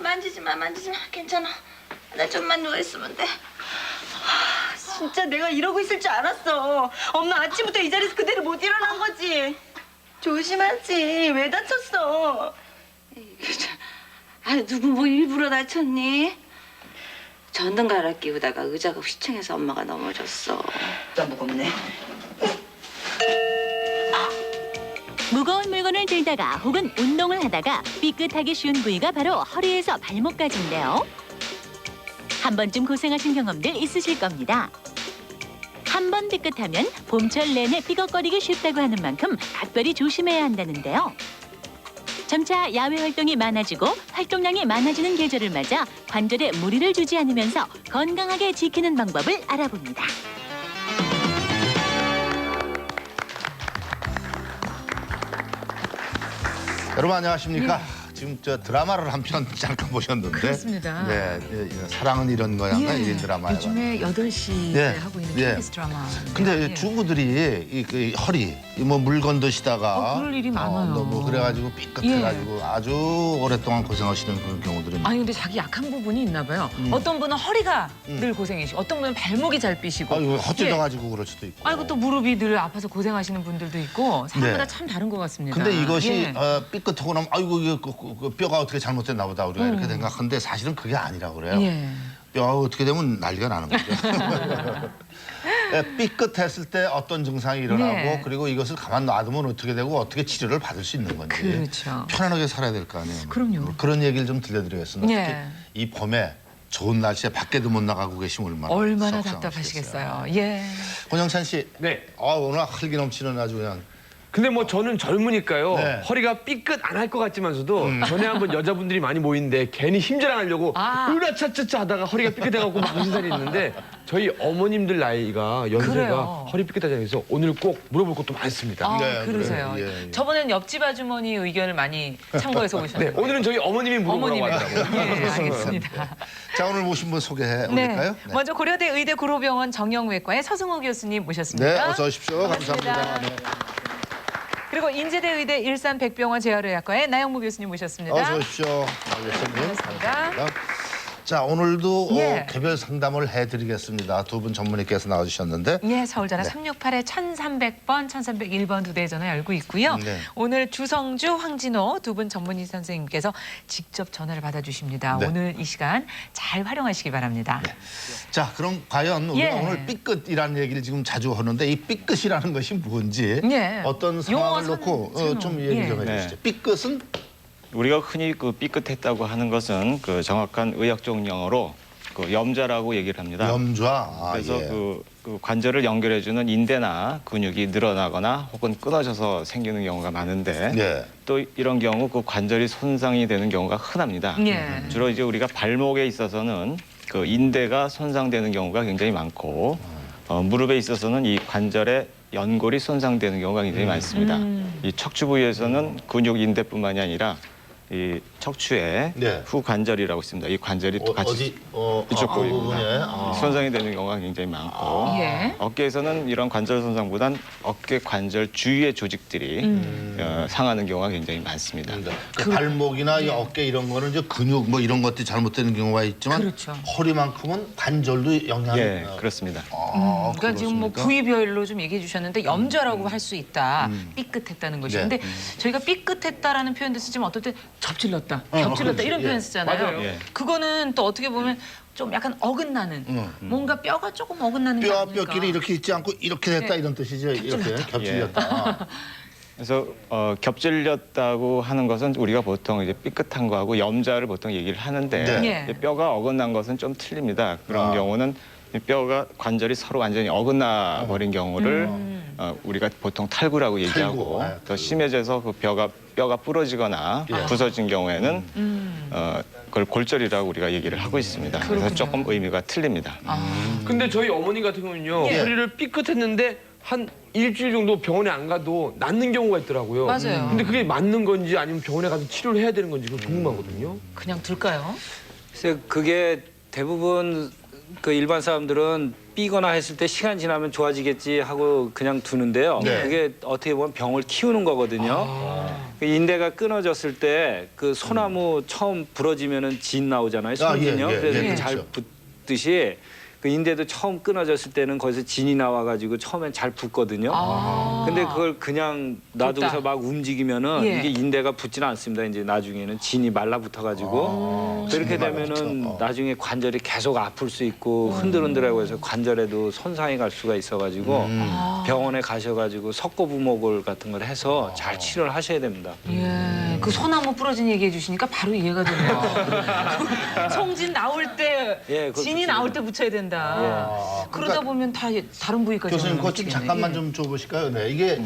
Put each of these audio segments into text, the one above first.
만지지 마, 만지지 마. 괜찮아. 나 좀만 누워있으면 돼. 진짜 내가 이러고 있을 줄 알았어. 엄마 아침부터 이 자리에서 그대로 못 일어난 거지. 조심하지. 왜 다쳤어? 아, 누구 뭐 일부러 다쳤니? 전등 갈아 끼우다가 의자가 휘청해서 엄마가 넘어졌어. 나 무겁네. 무거운 물건을 들다가 혹은 운동을 하다가 삐끗하기 쉬운 부위가 바로 허리에서 발목까지인데요. 한 번쯤 고생하신 경험들 있으실 겁니다. 한 번 삐끗하면 봄철 내내 삐걱거리기 쉽다고 하는 만큼 각별히 조심해야 한다는데요. 점차 야외 활동이 많아지고 활동량이 많아지는 계절을 맞아 관절에 무리를 주지 않으면서 건강하게 지키는 방법을 알아봅니다. 여러분 안녕하십니까? 지금 저 드라마를 한 편 잠깐 보셨는데 그렇습니다. 네, 사랑은 이런 거야가 이 드라마가 요즘에 8시에 예, 하고 있는 예. KBS 드라마. 근데 주부들이 이 허리 뭐 물건 드시다가 그럴 일이 많아요. 너무 그래가지고 삐끗해가지고 아주 오랫동안 고생하시는 그런 경우들이 아니 근데 자기 약한 부분이 있나 봐요. 어떤 분은 허리가 늘 고생이시고 어떤 분은 발목이 잘 삐시고. 아이고 헛질러가지고 예. 그럴 수도 있고. 아이고 또 무릎이 늘 아파서 고생하시는 분들도 있고 사람마다 네. 참 다른 것 같습니다. 근데 이것이 예. 삐끗하고 나면 아이고 이거 그 뼈가 어떻게 잘못됐나 보다 우리가 이렇게 생각하는데 사실은 그게 아니라고 그래요. 예. 뼈가 어떻게 되면 난리가 나는 거죠. 삐끗했을 때 어떤 증상이 일어나고 네. 그리고 이것을 가만 놔두면 어떻게 되고 어떻게 치료를 받을 수 있는 건지 그렇죠. 편안하게 살아야 될 거 아니에요. 그럼요. 뭐 그런 얘기를 좀 들려드리겠습니다. 예. 특히 이 봄에 좋은 날씨에 밖에도 못 나가고 계시면 얼마나 답답하시겠어요. 예. 권영찬 씨, 네. 오늘 활기 넘치는 아주 그냥 근데 뭐 저는 젊으니까요. 네. 허리가 삐끗 안 할 것 같지만서도 전에 한번 여자분들이 많이 모이는데 괜히 힘자랑하려고 으라차차차 하다가 허리가 삐끗해갖고 막 하신 살이 있는데 저희 어머님들 나이가 연세가 그래요. 허리 삐끗하잖아요. 그래서 오늘 꼭 물어볼 것도 많습니다. 아, 네, 그러세요. 그래요. 예, 예. 저번엔 옆집 아주머니 의견을 많이 참고해서 네, 오셨는데. 오늘은 저희 어머님이 물어보라고 어머님이. 하더라고요. 예, 알겠습니다. 자 오늘 모신 분 소개해 올릴까요? 네. 먼저 고려대 의대 구로병원 정형외과의 서승호 교수님 모셨습니다. 네, 어서 오십시오. 반갑습니다. 감사합니다. 네. 그리고 인제대 의대 일산백병원 재활의학과의 나영무 교수님 모셨습니다. 어서 오십시오. 교수님. 반갑습니다. 감사합니다. 자 오늘도 예. 개별 상담을 해드리겠습니다. 두 분 전문의께서 나와주셨는데 예, 서울전화 네. 368에 1300번, 1301번 두 대의 전화 열고 있고요. 네. 오늘 주성주, 황진호 두 분 전문의 선생님께서 직접 전화를 받아주십니다. 네. 오늘 이 시간 잘 활용하시기 바랍니다. 자 그럼 과연 우리가 예. 오늘 삐끗이라는 얘기를 지금 자주 하는데 이 삐끗이라는 것이 뭔지 예. 어떤 용어 상황을 놓고 선호. 좀 얘기 좀 예. 해주시죠. 삐끗은 우리가 흔히 그 삐끗했다고 하는 것은 그 정확한 의학적 용어로 그 염좌라고 얘기를 합니다. 염좌. 그래서 예. 그 관절을 연결해주는 인대나 근육이 늘어나거나 혹은 끊어져서 생기는 경우가 많은데 예. 또 이런 경우 그 관절이 손상이 되는 경우가 흔합니다. 예. 주로 이제 우리가 발목에 있어서는 그 인대가 손상되는 경우가 굉장히 많고 무릎에 있어서는 이 관절의 연골이 손상되는 경우가 굉장히 많습니다. 이 척추 부위에서는 근육 인대뿐만이 아니라 이 척추의 네. 후관절이라고 있습니다. 이 관절이 또 같이 어디 이쪽 부위입니다. 부분에 손상이 되는 경우가 굉장히 많고 예. 어깨에서는 이런 관절 손상보단 어깨 관절 주위의 조직들이 상하는 경우가 굉장히 많습니다. 그 발목이나 이 어깨 이런 거는 이제 근육 뭐 이런 것들이 잘못되는 경우가 있지만 그렇죠. 허리만큼은 관절도 영향이 예, 그렇습니다. 그러니까 지금 뭐 그렇습니까? 부위별로 좀 얘기해 주셨는데 염좌라고 할 수 있다. 삐끗했다는 것이. 네. 근데 저희가 삐끗했다라는 표현도 쓰지만 어떨 때 접질렀다, 겹질렀다 그렇지. 이런 예. 표현 쓰잖아요. 맞아요. 예. 그거는 또 어떻게 보면 좀 약간 어긋나는 뭔가 뼈가 조금 어긋나는 게 아닐까. 뼈끼리 이렇게 있지 않고 이렇게 됐다 이런 뜻이죠. 이렇게 겹질렸다. 그래서 겹질렸다고 하는 것은 우리가 보통 이제 삐끗한 거하고 염좌를 보통 얘기를 하는데 네. 이제 뼈가 어긋난 것은 좀 틀립니다. 그런 경우는 이 뼈가 관절이 서로 완전히 어긋나 버린 경우를 우리가 보통 탈구라고 얘기하고 네, 더 심해져서 그 뼈가 부러지거나 부서진 경우에는 그걸 골절이라고 우리가 얘기를 하고 있습니다. 그래서 조금 의미가 틀립니다. 근데 저희 어머니 같은 경우는요. 예. 허리를 삐끗했는데 한 일주일 정도 병원에 안 가도 낫는 경우가 있더라고요. 맞아요. 근데 그게 맞는 건지 아니면 병원에 가서 치료를 해야 되는 건지 그거 궁금하거든요. 그냥 둘까요? 글쎄 그게 대부분 그 일반 사람들은 삐거나 했을 때 시간 지나면 좋아지겠지 하고 그냥 두는데요. 네. 그게 어떻게 보면 병을 키우는 거거든요. 그 인대가 끊어졌을 때 그 소나무 처음 부러지면은 진 나오잖아요. 송진요. 예, 예, 그래서 예, 잘 그렇죠. 붙듯이 그 인대도 처음 끊어졌을 때는 거기서 진이 나와가지고 처음엔 잘 붙거든요. 근데 그걸 그냥 놔두고서 붙다. 막 움직이면은 예. 이게 인대가 붙지는 않습니다. 이제 나중에는 진이 말라붙어가지고 그렇게 진이 되면은 말라붙어. 나중에 관절이 계속 아플 수 있고 흔들흔들하고 해서 관절에도 손상이 갈 수가 있어가지고 병원에 가셔가지고 석고부목을 같은 걸 해서 잘 치료를 하셔야 됩니다. 예, 그 소나무 부러진 얘기해 주시니까 바로 이해가 되네요. 송진 나올 때, 예, 그걸 진이 붙여야 나올 때 붙여야 된다. 아, 그러다 그러니까 보면 다 다른 부위까지. 교수님 그거 영향을 잠깐만 미치겠네. 좀 줘보실까요? 네, 이게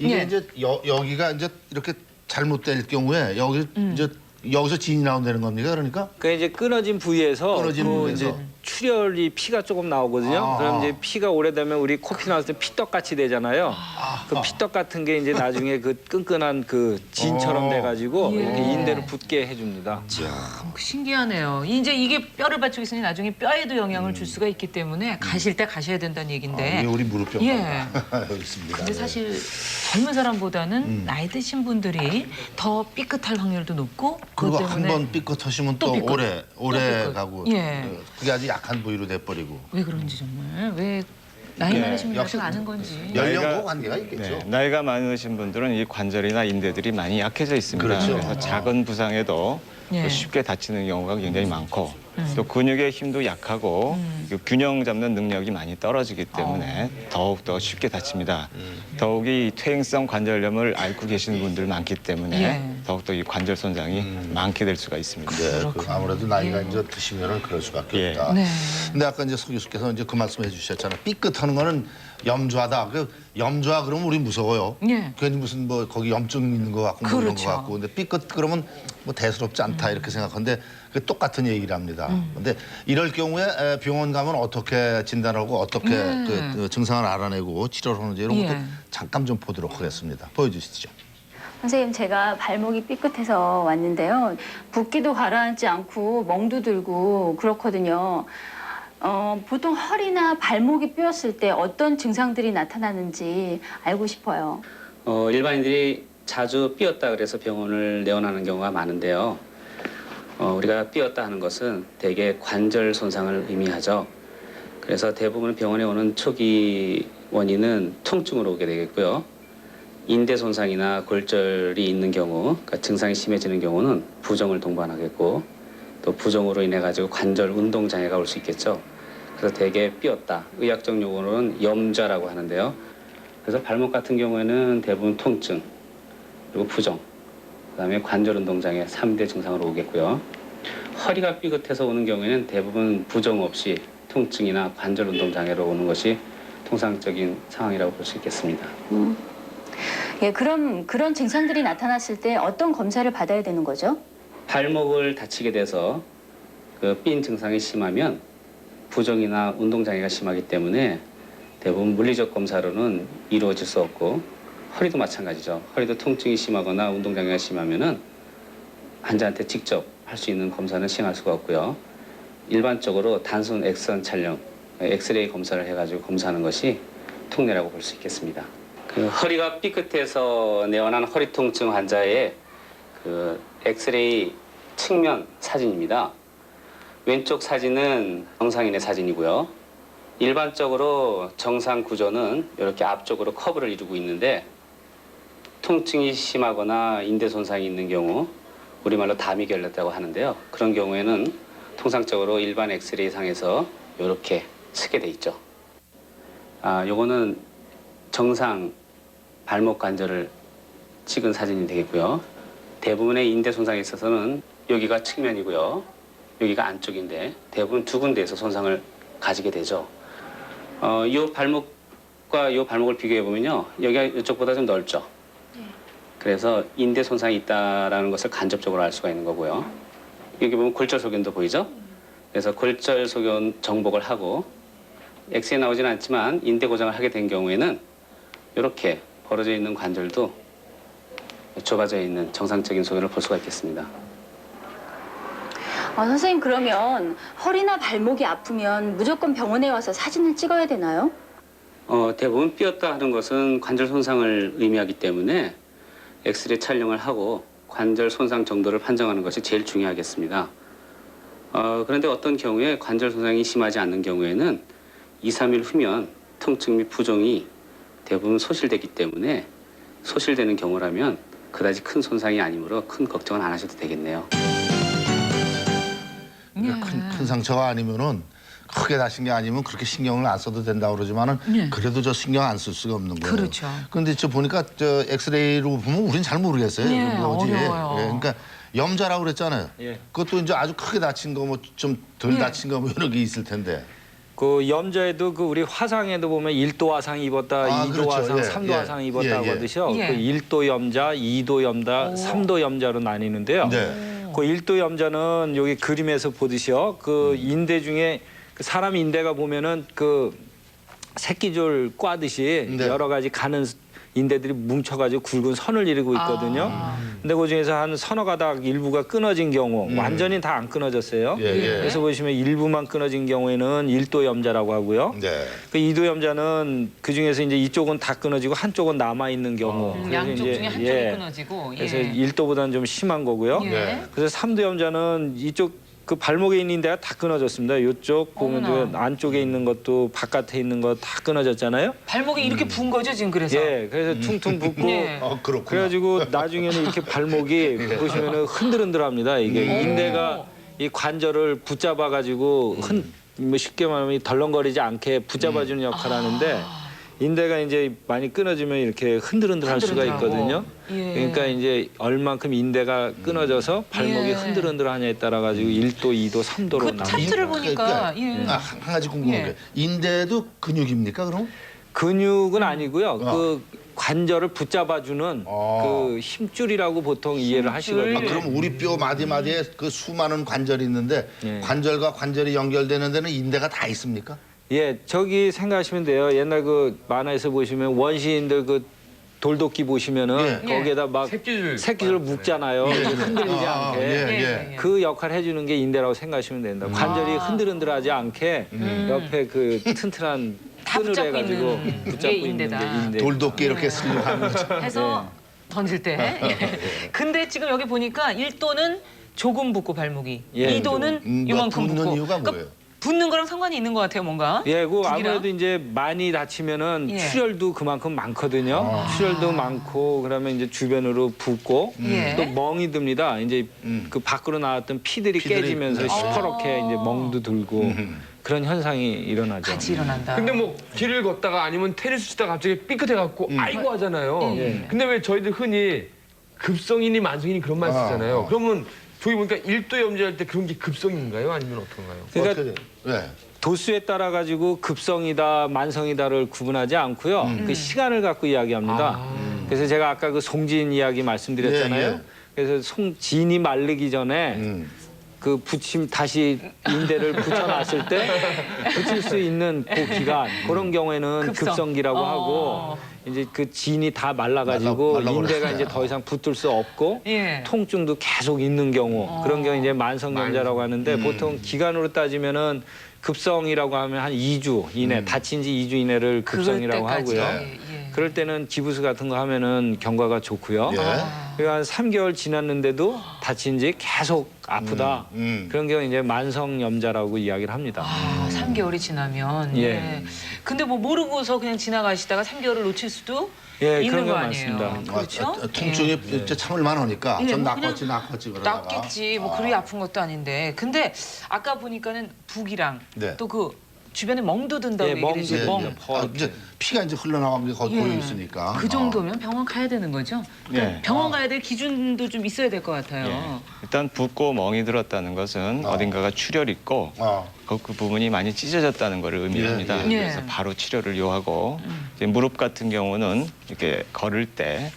예. 이제 여기가 이제 이렇게 잘못될 경우에 여기 이제 여기서 진이 나온다는 겁니까? 그러니까 그 이제 끊어진 부위에서 끊어진 그 부위에서. 이제 출혈이 피가 조금 나오거든요. 아. 그럼 이제 피가 오래되면 우리 코피 나왔을 때 피떡 같이 되잖아요. 그 피떡 같은 게 이제 나중에 그 끈끈한 그 진처럼 돼가지고 예. 이렇게 인대를 붙게 해줍니다. 참 신기하네요. 이제 이게 뼈를 받치고 있으니 나중에 뼈에도 영향을 줄 수가 있기 때문에 가실 때 가셔야 된다는 얘긴데. 이게 우리 무릎병 예. 여기 있습니다. 근데 네. 사실 젊은 사람보다는 나이 드신 분들이 더 삐끗할 확률도 높고 그리고 그것 한 때문에 번 삐끗하시면 또 또 삐끗. 오래 또 삐끗. 가고 예. 그게 아주 약한 부위로 돼버리고 왜 그런지 정말 왜 나이 예, 많으신 분들 역시 다 아는 건지. 연령과 나이가- 관계가 있겠죠. 네, 나이가 많으신 분들은 이 관절이나 인대들이 많이 약해져 있습니다. 그렇죠. 래서 작은 부상에도 예. 또 쉽게 다치는 경우가 굉장히 많고 또 근육의 힘도 약하고 그 균형 잡는 능력이 많이 떨어지기 때문에 더욱더 쉽게 다칩니다. 더욱이 퇴행성 관절염을 앓고 계시는 분들 많기 때문에 예. 더욱더 이 관절 손상이 많게 될 수가 있습니다. 네, 그 아무래도 나이가 이제 드시면은 그럴 수밖에 예. 없다. 네. 근데 아까 이제 서 교수께서 이제 그 말씀해 주셨잖아요. 삐끗하는 거는 염좌다. 그 염좌 그러면 우리 무서워요. 예. 괜히 무슨 뭐 거기 염증 있는 거 같고 뭐 이런 그렇죠. 거 같고. 근데 삐끗 그러면 뭐 대수롭지 않다 이렇게 생각하는데 그 똑같은 얘기를 합니다. 근데 이럴 경우에 병원 가면 어떻게 진단하고 어떻게 그 증상을 알아내고 치료를 하는지 이런 것도 예. 잠깐 좀 보도록 하겠습니다. 보여주시죠. 선생님, 제가 발목이 삐끗해서 왔는데요. 붓기도 가라앉지 않고 멍도 들고 그렇거든요. 보통 허리나 발목이 삐었을 때 어떤 증상들이 나타나는지 알고 싶어요. 일반인들이 자주 삐었다 그래서 병원을 내원하는 경우가 많은데요. 우리가 삐었다 하는 것은 대개 관절 손상을 의미하죠. 그래서 대부분 병원에 오는 초기 원인은 통증으로 오게 되겠고요. 인대 손상이나 골절이 있는 경우, 그러니까 증상이 심해지는 경우는 부종을 동반하겠고 또 부종으로 인해 가지고 관절 운동 장애가 올 수 있겠죠. 그래서 대개 삐었다. 의학적 용어로는 염좌라고 하는데요. 그래서 발목 같은 경우에는 대부분 통증, 그리고 부종, 그다음에 관절 운동 장애 3대 증상으로 오겠고요. 허리가 삐끗해서 오는 경우에는 대부분 부종 없이 통증이나 관절 운동 장애로 오는 것이 통상적인 상황이라고 볼 수 있겠습니다. 예, 그럼 그런 증상들이 나타났을 때 어떤 검사를 받아야 되는 거죠? 발목을 다치게 돼서 그 삔 증상이 심하면 부종이나 운동 장애가 심하기 때문에 대부분 물리적 검사로는 이루어질 수 없고 허리도 마찬가지죠. 허리도 통증이 심하거나 운동 장애가 심하면은 환자한테 직접 할 수 있는 검사는 시행할 수가 없고요. 일반적으로 단순 엑선 촬영, 엑스레이 검사를 해가지고 검사하는 것이 통례라고 볼 수 있겠습니다. 그 허리가 삐끗해서 내원한 허리 통증 환자의 그 엑스레이 측면 사진입니다. 왼쪽 사진은 정상인의 사진이고요. 일반적으로 정상 구조는 이렇게 앞쪽으로 커브를 이루고 있는데 통증이 심하거나 인대 손상이 있는 경우 우리말로 담이 결렸다고 하는데요. 그런 경우에는 통상적으로 일반 엑스레이 상에서 이렇게 쓰게 돼 있죠. 요거는 정상 발목 관절을 찍은 사진이 되겠고요. 대부분의 인대 손상에 있어서는 여기가 측면이고요. 여기가 안쪽인데 대부분 두 군데에서 손상을 가지게 되죠. 이 발목과 이 발목을 비교해 보면요, 여기가 이쪽보다 좀 넓죠. 그래서 인대 손상이 있다라는 것을 간접적으로 알 수가 있는 거고요. 여기 보면 골절 소견도 보이죠. 그래서 골절 소견 정복을 하고 엑스에 나오지는 않지만 인대 고정을 하게 된 경우에는 이렇게 벌어져 있는 관절도 좁아져 있는 정상적인 소견을 볼 수가 있겠습니다. 선생님 그러면 허리나 발목이 아프면 무조건 병원에 와서 사진을 찍어야 되나요? 대부분 삐었다 하는 것은 관절 손상을 의미하기 때문에 엑스레이 촬영을 하고 관절 손상 정도를 판정하는 것이 제일 중요하겠습니다. 그런데 어떤 경우에 관절 손상이 심하지 않는 경우에는 2, 3일 후면 통증 및 부종이 대부분 소실되기 때문에 소실되는 경우라면 그다지 큰 손상이 아니므로 큰 걱정은 안 하셔도 되겠네요. 그러니까 큰 상처가 아니면은 크게 다친 게 아니면 그렇게 신경을 안 써도 된다고 그러지만은 그래도 저 신경 안 쓸 수가 없는 거예요. 그렇죠. 그런데 저 보니까 저 엑스레이로 보면 우린 잘 모르겠어요. 예, 이게 뭐지? 어려워요. 그러니까 염자라고 그랬잖아요. 예. 그것도 이제 아주 크게 다친 거 뭐 좀 덜 다친 거 뭐 여러 개 있을 텐데. 그 염자에도 그 우리 화상에도 보면 1도 화상 입었다, 2도 그렇죠. 화상, 예, 3도 예. 화상 입었다고 예, 예. 하듯이요. 예. 그 1도 염자, 2도 염자, 3도 염자로 나뉘는데요. 네. 그 1도 염자는 여기 그림에서 보듯이요. 그 인대 중에 그 사람 인대가 보면은 그 새끼줄 꽈듯이 네. 여러 가지 가는 인대들이 뭉쳐가지고 굵은 선을 이루고 있거든요. 근데 그 중에서 한 서너 가닥 일부가 끊어진 경우 완전히 다 안 끊어졌어요. 예, 예. 그래서 보시면 일부만 끊어진 경우에는 1도 염자라고 하고요. 네. 그 2도 염자는 그 중에서 이제 이쪽은 다 끊어지고 한쪽은 남아 있는 경우. 그래서 양쪽 이제, 중에 한쪽이 예. 끊어지고. 그래서 예. 1도보다는 좀 심한 거고요. 예. 네. 그래서 3도 염자는 이쪽 그 발목에 있는 데가 다 끊어졌습니다. 이쪽 보면 어머나. 안쪽에 있는 것도 바깥에 있는 거 다 끊어졌잖아요. 발목이 이렇게 부은 거죠 지금 그래서. 예, 그래서 퉁퉁 붓고 예. 그렇구나. 그래가지고 나중에는 이렇게 발목이 보시면은 흔들흔들합니다. 이게 인대가 이 관절을 붙잡아가지고 뭐 쉽게 말하면 덜렁거리지 않게 붙잡아주는 역할을 하는데 인대가 이제 많이 끊어지면 이렇게 흔들흔들할 수가 흔들흔들하고. 있거든요. 예. 그러니까 이제 얼만큼 인대가 끊어져서 발목이 예. 흔들흔들하냐에 따라 가지고 1도, 2도, 3도로 그 나눠. 차트를 보니까 예. 한 가지 궁금한 예. 게 인대도 근육입니까 그럼? 근육은 아니고요. 그 관절을 붙잡아주는 그 힘줄이라고 보통 이해를 하시거든요. 그럼 우리 뼈 마디마디에 그 수많은 관절이 있는데 예. 관절과 관절이 연결되는 데는 인대가 다 있습니까? 예, 저기 생각하시면 돼요. 옛날 그 만화에서 보시면 원시인들 그 돌도끼 보시면은 예. 거기에다 막 새끼줄 묶잖아요. 흔들리지 않게. 예. 그 역할 해주는 게 인대라고 생각하시면 된다. 관절이 흔들흔들하지 않게 옆에 그 튼튼한 다 끈을 붙잡고 해가지고 있는 붙잡고 게 있는 인대다. 게 인대. 돌도끼 이렇게 슬립하는 거죠. 해서 던질 때. 근데 지금 여기 보니까 1도는 조금 붙고 발목이, 예, 2도는 요만큼 붙는 붙고. 이유가 그러니까 뭐예요? 붙는 거랑 상관이 있는 것 같아요, 뭔가. 예, 그 북이랑? 아무래도 이제 많이 다치면은 예. 출혈도 그만큼 많거든요. 출혈도 많고 그러면 이제 주변으로 붓고 예. 또 멍이 듭니다. 이제 그 밖으로 나왔던 피들이 깨지면서 시퍼렇게 이제 멍도 들고 그런 현상이 일어나죠. 같이 일어난다. 근데 뭐 길을 걷다가 아니면 테니스 치다가 갑자기 삐끗해갖고 아이고 하잖아요. 예. 근데 왜 저희들 흔히 급성이니 만성이니 그런 말 쓰잖아요. 그러면 저기 보니까 1도 염자할 때 그런 게 급성인가요? 아니면 어떤가요? 그러니까 어떻게 돼요? 네. 도수에 따라 가지고 급성이다, 만성이다를 구분하지 않고요. 그 시간을 갖고 이야기합니다. 그래서 제가 아까 그 송진 이야기 말씀드렸잖아요. 예, 예. 그래서 송진이 마르기 전에 그 붙임 다시 인대를 붙여놨을 때 붙일 수 있는 그 기간 그런 경우에는 급성. 급성기라고 하고 이제 그 진이 다 말라가지고 말라버렸어요. 인대가 이제 더 이상 붙을 수 없고 예. 통증도 계속 있는 경우 그런 경우 이제 만성염자라고 하는데 보통 기간으로 따지면은 급성이라고 하면 한 2주 이내 다친 지 2주 이내를 급성이라고 그럴 때까지. 하고요. 예. 그럴 때는 기부스 같은 거 하면은 경과가 좋고요. 예. 그리고 한 3개월 지났는데도 다친 지 계속 아프다. 그런 경우 이제 만성염자라고 이야기를 합니다. 3개월이 지나면. 예. 예. 근데 뭐 모르고서 그냥 지나가시다가 3개월을 놓칠 수도 예, 있는 그런 거 건 아니에요. 맞습니다. 그렇죠? 통증이 진짜 참을만 하니까 예, 전 뭐 그냥 낚았지 그러다가. 낫겠지. 뭐 그리 아픈 것도 아닌데. 근데 아까 보니까는 북이랑 네. 또 그 주변에 멍도 든다고 예, 얘기를 멍도 했어요. 예, 멍. 예. 이제 피가 이제 흘러나가는 게 거의 보여 있으니까. 그 정도면 병원 가야 되는 거죠? 예. 병원 가야 될 기준도 좀 있어야 될 것 같아요. 일단 붓고 멍이 들었다는 것은 어딘가가 출혈 있고 그 부분이 많이 찢어졌다는 것을 의미합니다. 예, 예. 그래서 바로 치료를 요하고 이제 무릎 같은 경우는 이렇게 걸을 때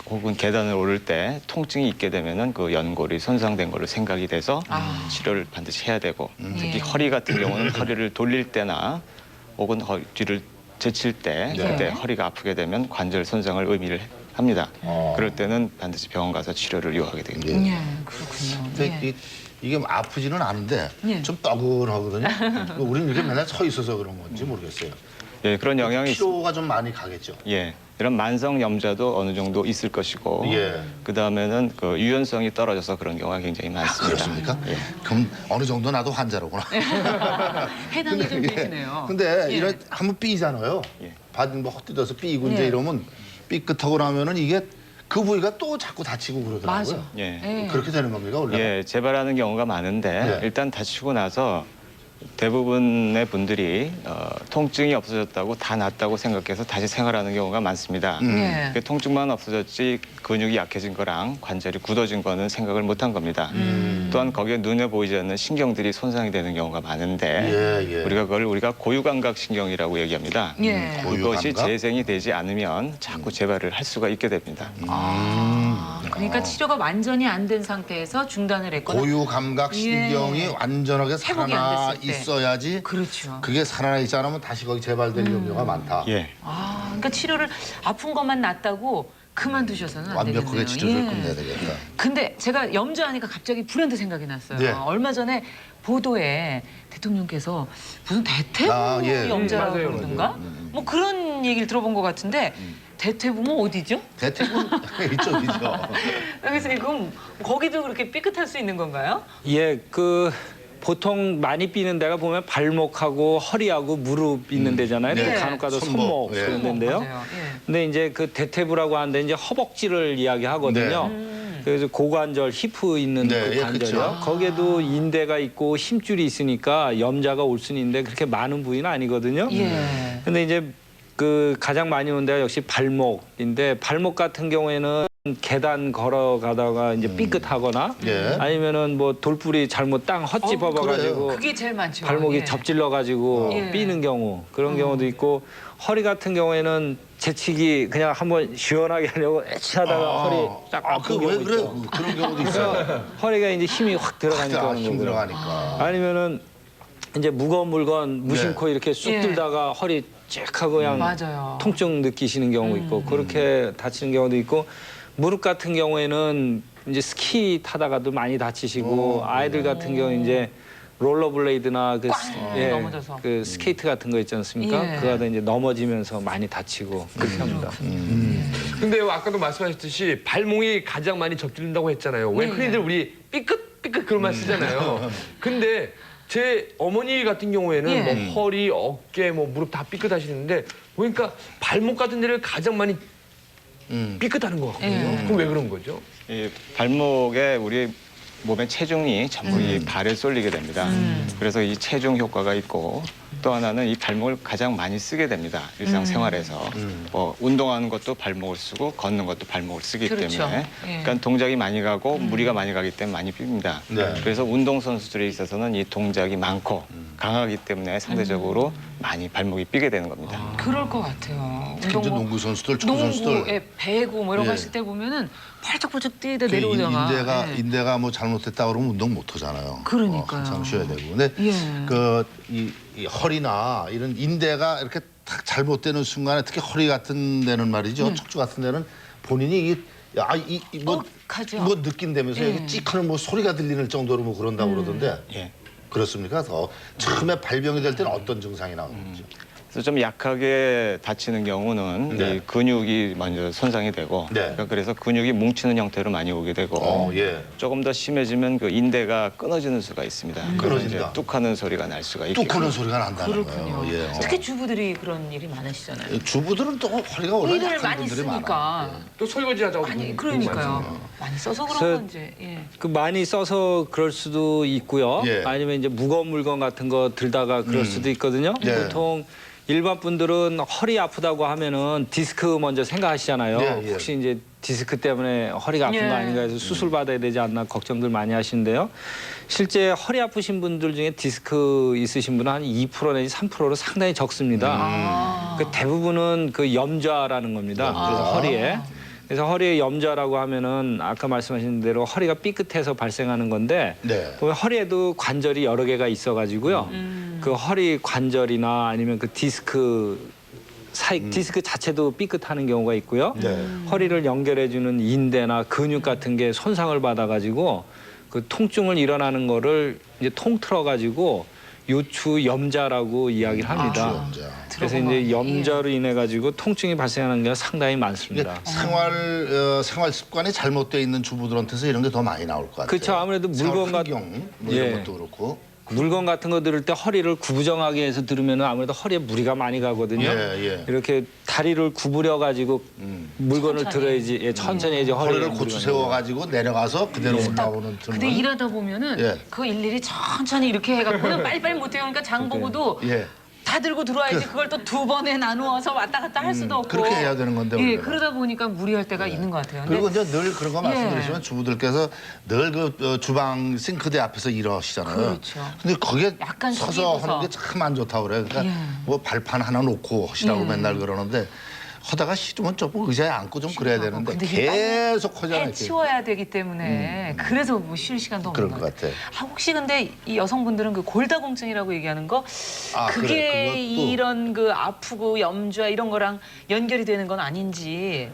혹은 계단을 오를 때 통증이 있게 되면은 그 연골이 손상된 걸로 생각이 돼서 치료를 반드시 해야 되고 특히 예. 허리 같은 경우는 허리를 돌릴 때나 혹은 뒤를 제칠 때 네. 그때 허리가 아프게 되면 관절 손상을 의미를 합니다. 그럴 때는 반드시 병원 가서 치료를 요하게 됩니다. 예, 그렇군요. 근데 이게 아프지는 않은데 예. 좀 뻐근하거든요. 우리는 이렇게 맨날 서 있어서 그런 건지 모르겠어요. 예, 그런 영향이 피로가 좀 많이 가겠죠. 예, 이런 만성 염좌도 어느 정도 있을 것이고, 예. 그 다음에는 그 유연성이 떨어져서 그런 경우가 굉장히 많습니다. 그렇습니까? 예. 그럼 어느 정도 나도 환자로구나. 해당이 좀 예. 되시네요. 근데 예. 이런 한번 삐잖아요. 예. 받은 뭐 헛디뎌서 삐고 예. 이제 이러면 삐끗하고 나면은 이게 그 부위가 또 자꾸 다치고 그러더라고요. 맞아. 예. 예. 그렇게 되는 겁니까 원래? 예, 재발하는 경우가 많은데 네. 일단 다치고 나서 대부분의 분들이 통증이 없어졌다고 다 낫다고 생각해서 다시 생활하는 경우가 많습니다. 예. 그 통증만 없어졌지 근육이 약해진 거랑 관절이 굳어진 거는 생각을 못한 겁니다. 또한 거기에 눈에 보이지 않는 신경들이 손상이 되는 경우가 많은데 예, 예. 우리가 고유감각 신경이라고 얘기합니다. 예. 그것이 고유감각? 재생이 되지 않으면 자꾸 재발을 할 수가 있게 됩니다. 그러니까 치료가 완전히 안 된 상태에서 중단을 했거나 고유 감각 신경이 예. 완전하게 회복이 안 살아나 됐을 때. 있어야지. 그렇죠. 그게 살아나 있지 않으면 다시 거기 재발될 염려가 많다. 예. 그러니까 치료를 아픈 것만 낫다고 그만두셔서는 안 되겠네요. 완벽하게 치료를 예. 끝내야 되겠다. 근데 제가 염좌하니까 갑자기 불현듯 생각이 났어요. 네. 얼마 전에 보도에 대통령께서 무슨 대퇴부 예. 염좌라고 맞아요, 그러던가? 뭐 그런 얘기를 들어본 것 같은데 대퇴부면 어디죠? 대퇴군 이쪽이죠. 그래서 그럼 거기도 그렇게 삐끗할 수 있는 건가요? 예, 그 보통 많이 삐는 데가 보면 발목하고 허리하고 무릎 있는 데잖아요. 네. 또 간혹 가다 손목. 손목 예. 그런 데인데요. 맞아요. 예. 근데 이제 그 대퇴부라고 하는데 이제 허벅지를 이야기하거든요. 그래서 고관절, 히프 있는 네, 그 예, 관절이요. 그쵸. 거기에도 인대가 있고 힘줄이 있으니까 염좌가 올 수는 있는데 그렇게 많은 부위는 아니거든요. 예. 근데 이제 그 가장 많이 오는 데가 역시 발목인데 발목 같은 경우에는 계단 걸어가다가 이제 삐끗하거나 예. 아니면은 뭐 돌뿌리 잘못 땅 헛집 접어가지고 그게 제일 많죠. 발목이 예. 접질러가지고 예. 삐는 경우 그런 경우도 있고 허리 같은 경우에는 재치기 그냥 한번 시원하게 하려고 애치하다가 허리 딱 아픈 왜 경우 그래? 있죠. 그런 경우도 있어요. 허리가 이제 힘이 확 들어가니까 그런 힘 거고요. 들어가니까. 아니면은 이제 무거운 물건 무심코 이렇게 쑥 예. 들다가 허리 쭉 하고 그냥 맞아요. 통증 느끼시는 경우 있고 그렇게 다치는 경우도 있고 무릎 같은 경우에는 이제 스키 타다가도 많이 다치시고 아이들 같은 경우 이제 롤러블레이드나 그, 넘어져서. 그 스케이트 같은 거 있지 않습니까? 예. 그거 하다 이제 넘어지면서 많이 다치고 그렇게 합니다. 근데 아까도 말씀하셨듯이 발목이 가장 많이 접질린다고 했잖아요. 왜 네. 흔히들 우리 삐끗 그런 말 쓰잖아요. 근데 제 어머니 같은 경우에는 예. 뭐 허리, 어깨, 뭐 무릎 다 삐끗하시는데 보니까 발목 같은 데를 가장 많이 삐끗하는 것 같거든요. 그럼 왜 그런 거죠? 이 발목에 우리 몸의 체중이 전부 이 발에 쏠리게 됩니다. 그래서 이 체중 효과가 있고 또 하나는 이 발목을 가장 많이 쓰게 됩니다. 일상생활에서. 운동하는 것도 발목을 쓰고 걷는 것도 발목을 쓰기 그렇죠. 때문에. 예. 그러니까 동작이 많이 가고 무리가 많이 가기 때문에 많이 삐입니다. 네. 그래서 운동선수들에 있어서는 이 동작이 많고 강하기 때문에 상대적으로 많이 발목이 삐게 되는 겁니다. 그럴 것 같아요. 특히 이제 농구 선수들, 축구 선수들. 농구에 배구 뭐 이런 거 예. 했을 때 보면은 펄쩍펄쩍 뛰다 그 내려오다가 인대가 뭐 잘못됐다 그러면 운동 못 하잖아요. 그러니까요. 한참 쉬어야 되고. 근데 예. 이 허리나 이런 인대가 이렇게 딱 잘못되는 순간에 특히 허리 같은 데는 말이죠. 척추 같은 데는 본인이 가죠. 뭐 느낀다면서 예. 여기 찍하는 뭐 소리가 들리는 정도로 뭐 그런다고 그러던데. 예. 그렇습니까? 처음에 발병이 될 때는 어떤 증상이 나오는지. 그래서 좀 약하게 다치는 경우는 네. 이 근육이 먼저 손상이 되고 네. 그래서 근육이 뭉치는 형태로 많이 오게 되고 예. 조금 더 심해지면 그 인대가 끊어지는 수가 있습니다. 그래서 이제 끊어진다. 뚝하는 소리가 날 수가 있고. 뚝 하는 소리가 난다는 그렇군요. 거예요. 예. 특히 주부들이 그런 일이 많으시잖아요. 주부들은 또 허리가 원래 허리를 약한 많이 분들이 쓰니까 많아요. 또 설거지 하자고. 많이 그러니까요. 많이 써서 그런 그래서 건지. 예. 그 많이 써서 그럴 수도 있고요. 예. 아니면 이제 무거운 물건 같은 거 들다가 그럴 수도 있거든요. 네. 보통 일반 분들은 허리 아프다고 하면은 디스크 먼저 생각하시잖아요. 예, 예. 혹시 이제 디스크 때문에 허리가 아픈 예. 거 아닌가 해서 수술 받아야 되지 않나 걱정들 많이 하시는데요. 실제 허리 아프신 분들 중에 디스크 있으신 분은 한 2% 내지 3%로 상당히 적습니다. 그 대부분은 그 염좌라는 겁니다. 그래서 허리에. 그래서 허리에 염좌라고 하면은 아까 말씀하신 대로 허리가 삐끗해서 발생하는 건데 네. 보면 허리에도 관절이 여러 개가 있어가지고요. 그 허리 관절이나 아니면 그 디스크 디스크 자체도 삐끗하는 경우가 있고요. 네. 허리를 연결해주는 인대나 근육 같은 게 손상을 받아가지고 그 통증을 일어나는 거를 이제 통틀어 가지고 요추 염자라고 이야기를 합니다. 염자. 그래서 이제 염자로 인해 가지고 통증이 발생하는 게 상당히 많습니다. 이게 생활 습관이 잘못되어 있는 주부들한테서 이런 게 더 많이 나올 것 같아요. 그렇죠. 아무래도 물건 환경 뭐 이런 예. 것도 그렇고. 물건 같은 거 들을 때 허리를 구부정하게 해서 들으면 아무래도 허리에 무리가 많이 가거든요. 예. 이렇게 다리를 구부려 가지고 물건을 들어야지 천천히 해야지 허리를 무리가 고추 나요. 세워가지고 내려가서 그대로 올라오는 근데 등은. 일하다 보면은 예. 그거 일일이 천천히 이렇게 해갖고는 빨리빨리 못해요. 그러니까 장 보고도 예. 다 들고 들어와야지 그걸 또 두 번에 나누어서 왔다 갔다 할 수도 없고. 그렇게 해야 되는 건데, 예, 원래는. 그러다 보니까 무리할 때가 있는 것 같아요. 그리고 근데 이제 늘 그런 거 말씀드리시면 주부들께서 늘 그 주방 싱크대 앞에서 일하시잖아요. 그렇죠. 근데 거기에 약간 서서 숙이고서. 하는 게 참 안 좋다고 그래요. 그러니까 뭐 발판 하나 놓고 하시라고 맨날 그러는데 하다가 싫으면 조금 의자에 앉고 좀 그래야 되는데 근데 이게 계속 하잖아요. 해 치워야 되기 때문에 그래서 뭐 쉴 시간도 없는 그럴 것 것 같아요. 같아. 혹시 근데 이 여성분들은 그 골다공증이라고 얘기하는 거 그게 그래, 그것도. 이런 그 아프고 염좌 이런 거랑 연결이 되는 건 아닌지.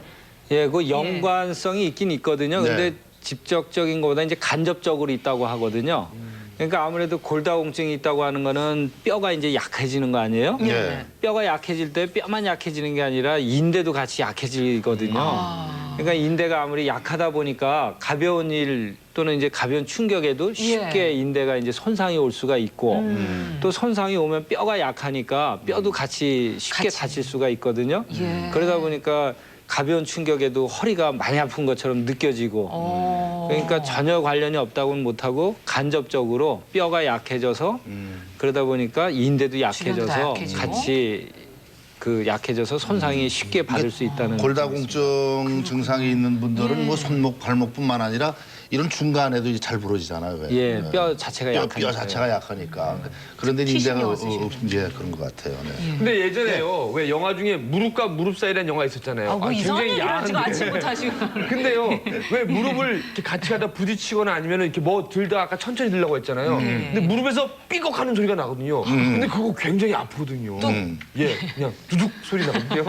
예, 그 연관성이 있긴 있거든요. 근데 네. 직접적인 것보다 이제 간접적으로 있다고 하거든요. 그러니까 아무래도 골다공증이 있다고 하는 거는 뼈가 이제 약해지는 거 아니에요? 예. 뼈가 약해질 때 뼈만 약해지는 게 아니라 인대도 같이 약해지거든요. 그러니까 인대가 아무리 약하다 보니까 가벼운 일 또는 이제 가벼운 충격에도 쉽게 인대가 이제 손상이 올 수가 있고 또 손상이 오면 뼈가 약하니까 뼈도 같이 쉽게 다칠 수가 있거든요. 예. 그러다 보니까 가벼운 충격에도 허리가 많이 아픈 것처럼 느껴지고 그러니까 전혀 관련이 없다고는 못하고 간접적으로 뼈가 약해져서 그러다 보니까 인대도 주변도 다 약해져서 약해지고. 같이 그 약해져서 손상이 쉽게 받을 수 있다는 골다공증 증상이 있는 분들은 뭐 손목, 발목뿐만 아니라 이런 중간에도 이제 잘 부러지잖아요. 왜? 예, 네. 뼈 자체가 뼈 약하니까. 자체가 약하니까. 그런데 인대가 이제 그런 것 같아요. 네. 근데 예전에요. 왜 영화 중에 무릎과 무릎 사이라는 영화 있었잖아요. 뭐 이상한 얘기를 지금 야한데. 아침부터 하시고. 근데요, 왜 무릎을 이렇게 같이 가다 부딪히거나 아니면 이렇게 뭐 들다 아까 천천히 들려고 했잖아요. 근데 무릎에서 삐걱하는 소리가 나거든요. 근데 그거 굉장히 아프거든요. 예, 그냥 두둑 소리 나거든요.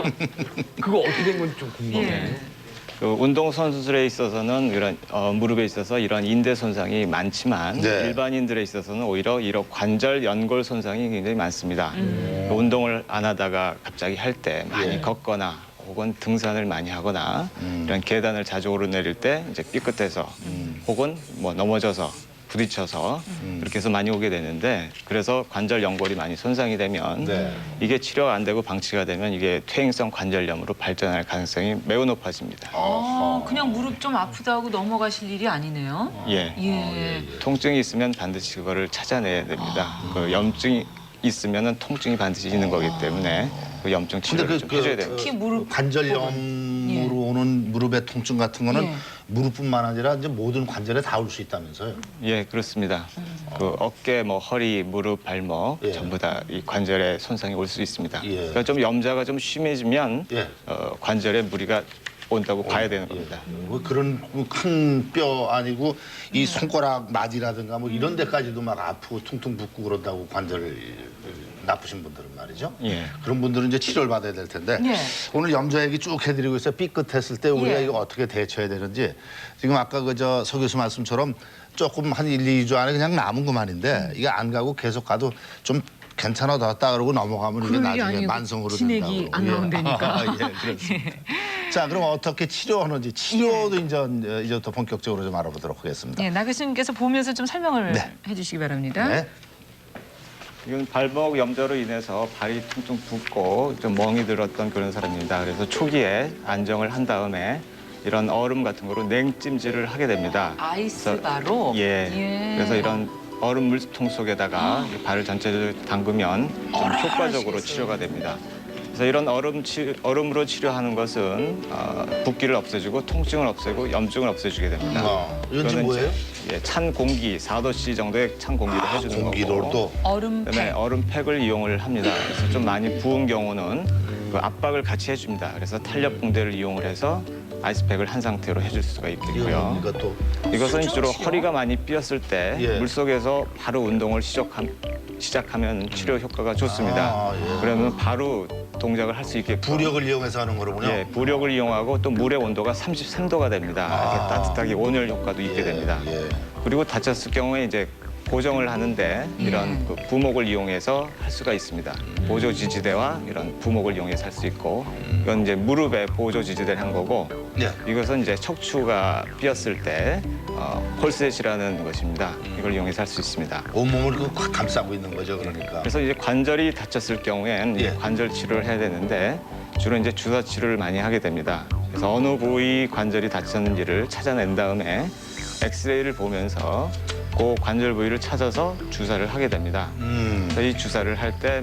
그거 어떻게 된 건지 좀 궁금해요. 그 운동 선수들에 있어서는 이런 무릎에 있어서 이런 인대 손상이 많지만 네. 일반인들에 있어서는 오히려 이런 관절 연골 손상이 굉장히 많습니다. 그 운동을 안 하다가 갑자기 할 때 많이 걷거나 혹은 등산을 많이 하거나 이런 계단을 자주 오르내릴 때 이제 삐끗해서 혹은 뭐 넘어져서 부딪혀서 그렇게 해서 많이 오게 되는데 그래서 관절 연골이 많이 손상이 되면 네. 이게 치료가 안 되고 방치가 되면 이게 퇴행성 관절염으로 발전할 가능성이 매우 높아집니다. 그냥 무릎 좀 아프다고 넘어가실 일이 아니네요. 예. 예. 통증이 있으면 반드시 그거를 찾아내야 됩니다. 그 염증이 있으면은 통증이 반드시 있는 거기 때문에 그 염증 치료를 좀 해줘야 됩니다. 특히 무릎 관절염으로 오는 무릎의 통증 같은 거는 예. 무릎뿐만 아니라 이제 모든 관절에 다 올 수 있다면서요? 예, 그렇습니다. 그 어깨, 뭐 허리, 무릎, 발목 예. 전부 다 이 관절에 손상이 올 수 있습니다. 예. 그러니까 좀 염자가 좀 심해지면 예. 관절에 무리가 온다고 봐야 되는 겁니다. 뭐 그런 큰 뼈 아니고 이 손가락 마디라든가 뭐 이런 데까지도 막 아프고 퉁퉁 붓고 그런다고 관절 나쁘신 분들은 말이죠. 예. 그런 분들은 이제 치료를 받아야 될 텐데 예. 오늘 염자 얘기 쭉 해드리고 있어요. 삐끗했을 때 우리가 예. 이거 어떻게 대처해야 되는지 지금 아까 서 교수 말씀처럼 조금 한 1, 2주 안에 그냥 남은 것만인데 이게 안 가고 계속 가도 좀 괜찮아졌다 그러고 넘어가면 이게 그럴 일이 나중에 아니고 만성으로 진액이 된다고. 안 나온다니까. 예, 그렇습니다. 자, 그럼 어떻게 치료하는지 치료도 이제부터 본격적으로 좀 알아보도록 하겠습니다. 나 교수님께서 보면서 좀 설명을 네. 해주시기 바랍니다. 네. 이건 발목 염좌로 인해서 발이 퉁퉁 붓고 좀 멍이 들었던 그런 사람입니다. 그래서 초기에 안정을 한 다음에 이런 얼음 같은 거로 냉찜질을 하게 됩니다. 아이스 바로. 예. 그래서 이런 얼음 물통 속에다가 이 발을 전체적으로 담그면 좀 효과적으로 치료가 됩니다. 그래서 이런 얼음으로 치료하는 것은 붓기를 없애주고 통증을 없애고 염증을 없애주게 됩니다. 이건 지금 그거는 뭐예요? 이제, 예, 찬 공기, 4도씨 정도의 찬 공기를 해주는 공기를 거고. 또 얼음팩. 그다음에 얼음팩을 이용을 합니다. 그래서 좀 많이 부은 경우는 그 압박을 같이 해줍니다. 그래서 탄력 붕대를 이용을 해서 아이스팩을 한 상태로 해줄 수가 있겠고요. 이것도 이것은 주로 허리가 많이 삐었을 때 예. 물속에서 바로 운동을 시작하면 치료 효과가 좋습니다. 아, 예. 그러면 바로 동작을 할 수 있게 부력을 이용해서 하는 거로군요. 예, 부력을 이용하고 또 물의 온도가 33도가 됩니다. 이렇게 따뜻하게 온열 효과도 있게 됩니다. 예. 그리고 다쳤을 경우에 이제 고정을 하는데 이런 그 부목을 이용해서 할 수가 있습니다. 보조 지지대와 이런 부목을 이용해서 할 수 있고 이건 이제 무릎에 보조 지지대를 한 거고 네. 이것은 이제 척추가 삐었을 때 콜셋이라는 것입니다. 이걸 이용해서 할 수 있습니다. 온몸을 확 감싸고 있는 거죠, 그러니까. 그래서 이제 관절이 다쳤을 경우엔 예. 관절 치료를 해야 되는데 주로 이제 주사 치료를 많이 하게 됩니다. 그래서 어느 부위 관절이 다쳤는지를 찾아낸 다음에 엑스레이를 보면서 그 관절 부위를 찾아서 주사를 하게 됩니다. 그래서 이 주사를 할 때